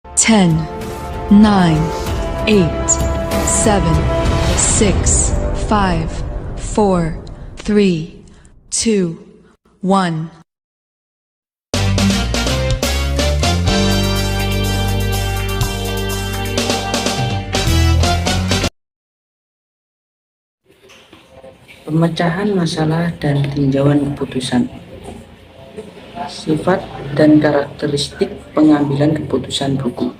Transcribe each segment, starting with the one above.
10, 9, 8, 7, 6, 5, 4, 3, 2, 1. Pemecahan masalah dan tinjauan keputusan. Sifat dan karakteristik pengambilan keputusan buku.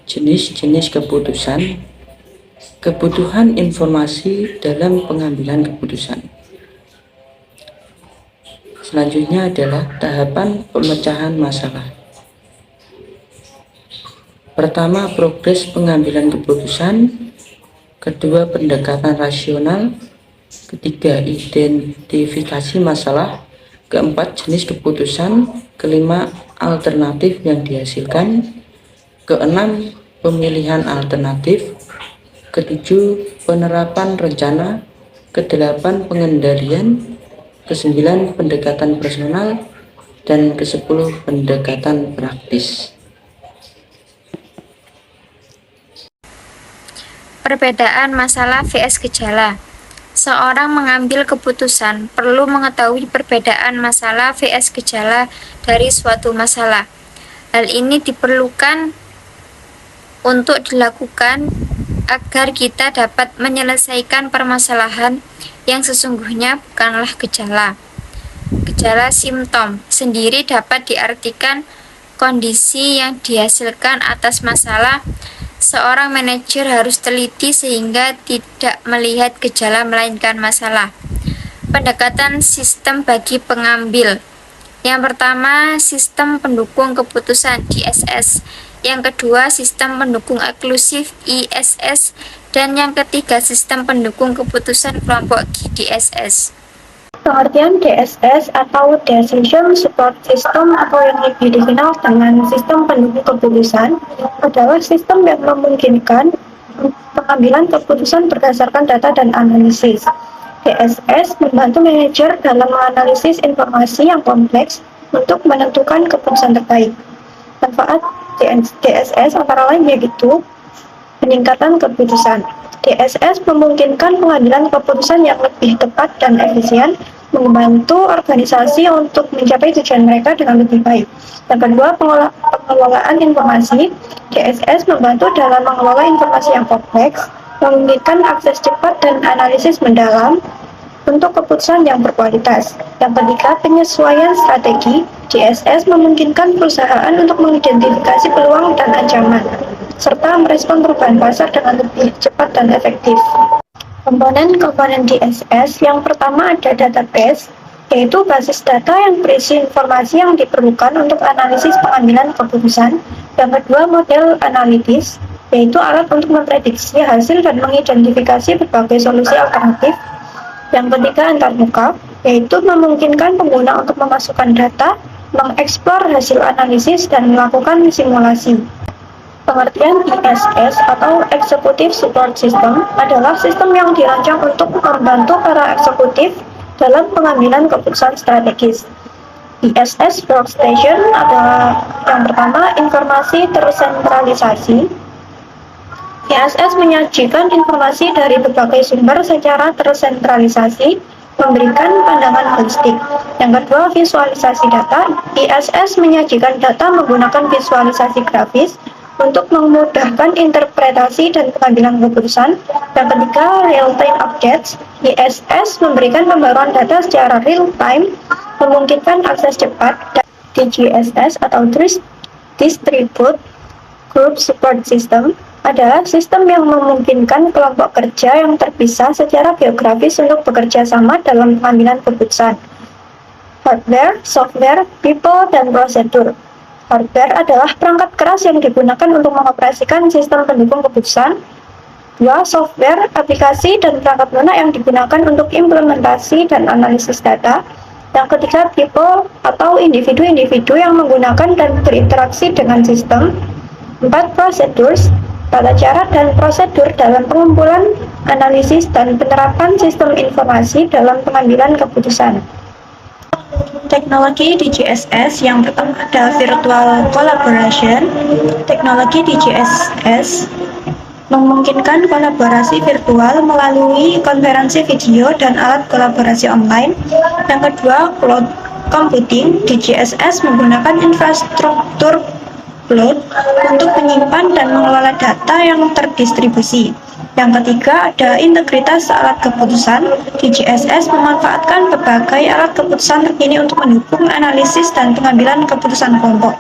Jenis-jenis keputusan. Kebutuhan informasi dalam pengambilan keputusan. Selanjutnya adalah tahapan pemecahan masalah. Pertama, progres pengambilan keputusan. Kedua, pendekatan rasional. Ketiga, identifikasi masalah. Keempat, jenis keputusan. Kelima, alternatif yang dihasilkan. Keenam, pemilihan alternatif. Ketujuh, penerapan rencana. Kedelapan, pengendalian. Kesembilan, pendekatan personal. Dan kesepuluh, pendekatan praktis. Perbedaan masalah vs gejala. Seorang mengambil keputusan perlu mengetahui perbedaan masalah vs gejala dari suatu masalah. Hal ini diperlukan untuk dilakukan agar kita dapat menyelesaikan permasalahan yang sesungguhnya bukanlah gejala. Gejala simptom sendiri dapat diartikan kondisi yang dihasilkan atas masalah. Seorang manajer harus teliti sehingga tidak melihat gejala melainkan masalah. Pendekatan sistem bagi pengambil. Yang pertama, sistem pendukung keputusan DSS. Yang kedua, sistem pendukung eksklusif ISS. Dan yang ketiga, sistem pendukung keputusan kelompok DSS. Pengertian DSS atau Decision Support System atau yang lebih dikenal dengan sistem pendukung keputusan adalah sistem yang memungkinkan pengambilan keputusan berdasarkan data dan analisis. DSS membantu manajer dalam menganalisis informasi yang kompleks untuk menentukan keputusan terbaik. Manfaat DSS antara lain yaitu peningkatan keputusan. DSS memungkinkan pengambilan keputusan yang lebih tepat dan efisien, membantu organisasi untuk mencapai tujuan mereka dengan lebih baik. Yang kedua, pengelolaan informasi. DSS membantu dalam mengelola informasi yang kompleks, memungkinkan akses cepat dan analisis mendalam untuk keputusan yang berkualitas. Yang ketiga, penyesuaian strategi. DSS memungkinkan perusahaan untuk mengidentifikasi peluang dan ancaman, serta merespon perubahan pasar dengan lebih cepat dan efektif. Komponen-komponen DSS yang pertama ada database, yaitu basis data yang berisi informasi yang diperlukan untuk analisis pengambilan keputusan. Yang kedua, model analitis, yaitu alat untuk memprediksi hasil dan mengidentifikasi berbagai solusi alternatif. Yang ketiga, antarmuka, yaitu memungkinkan pengguna untuk memasukkan data, mengeksplor hasil analisis, dan melakukan simulasi. Pengertian ISS atau Executive Support System adalah sistem yang dirancang untuk membantu para eksekutif dalam pengambilan keputusan strategis. ISS Workstation adalah yang pertama, informasi tersentralisasi. ISS menyajikan informasi dari berbagai sumber secara tersentralisasi, memberikan pandangan holistik. Yang kedua, visualisasi data. ISS menyajikan data menggunakan visualisasi grafis untuk memudahkan interpretasi dan pengambilan keputusan. Yang ketiga, real-time updates. ISS memberikan pembaruan data secara real-time, memungkinkan akses cepat. DGSS atau Distribute Group Support System adalah sistem yang memungkinkan kelompok kerja yang terpisah secara geografis untuk bekerja sama dalam pengambilan keputusan. Hardware, software, people, dan prosedur. Hardware adalah perangkat keras yang digunakan untuk mengoperasikan sistem pendukung keputusan. Dua, software, aplikasi, dan perangkat lunak yang digunakan untuk implementasi dan analisis data. Yang ketiga, people atau individu-individu yang menggunakan dan berinteraksi dengan sistem. Empat, procedures, tata cara dan prosedur dalam pengumpulan, analisis, dan penerapan sistem informasi dalam pengambilan keputusan. Teknologi di GSS yang pertama ada virtual collaboration. Teknologi di GSS memungkinkan kolaborasi virtual melalui konferensi video dan alat kolaborasi online. Yang kedua, cloud computing. Di GSS menggunakan infrastruktur cloud untuk menyimpan dan mengelola data yang terdistribusi. Yang ketiga, ada integritas alat keputusan. Di GSS memanfaatkan berbagai alat keputusan terkini untuk mendukung analisis dan pengambilan keputusan kelompok.